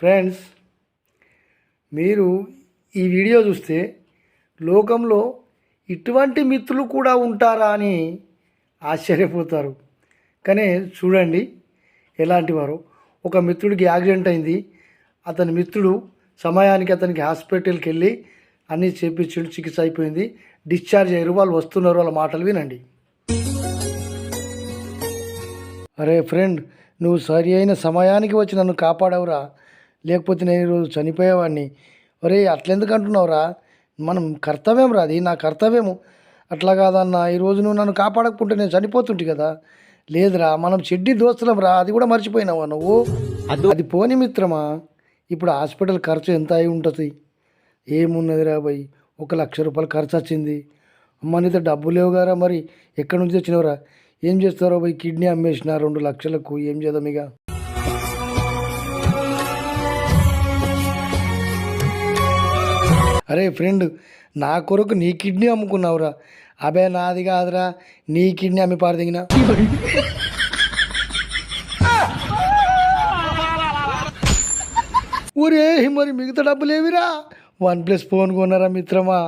Friends, మీరు ఈ video చూస్తే లోకంలో ఇటువంటి మిత్రులు కూడా ఉంటారా అని ఆశ్చర్యపోతారు. కానీ చూడండి ఎలాంటి వారు. ఒక మిత్రుడికి యాక్సిడెంట్ అయింది. అతని మిత్రుడు సమయానికి అతనికి హాస్పిటల్కి వెళ్ళి అన్నీ చేపించాడు, చికిత్స అయిపోయింది, డిశ్చార్జ్ అయ్యారు. వాళ్ళు వస్తున్నారు, వాళ్ళ మాటలు వినండి. అరే ఫ్రెండ్, నువ్వు సరి అయిన సమయానికి వచ్చి నన్ను కాపాడవురా, లేకపోతే నేను ఈరోజు చనిపోయేవాడిని. ఒరే అట్లెందుకు అంటున్నావురా? మనం కర్తవ్యం రా, అది నా కర్తవ్యము. అట్లా కాదన్నా, ఈరోజు నువ్వు నన్ను కాపాడకుంటే నేను చనిపోతుంటే కదా. లేదురా, మనం చెడ్డి దోస్తులం రా, అది కూడా మర్చిపోయినావా నువ్వు? అది పోని మిత్రమా, ఇప్పుడు హాస్పిటల్ ఖర్చు ఎంత అయి ఉంటుంది? ఏమున్నదిరా భయ్, 1,00,000 రూపాయలు ఖర్చు వచ్చింది. అమ్మ నీతో డబ్బు లేవు గారా, మరి ఎక్కడి నుంచి వచ్చినవరా? ఏం చేస్తారో భయ్, కిడ్నీ అమ్మేసిన 2 లక్షలకు, ఏం చేద్దాం ఇక. అరే ఫ్రెండ్, నా కొరకు నీ కిడ్నీ అమ్ముకున్నావురా? అబే నాది కాదురా, నీ కిడ్నీ అమ్మి పారదిగిన. ఊరే మరి మిగతా డబ్బులు ఏవిరా? OnePlus ఫోన్ కొన్నారా మిత్రమా?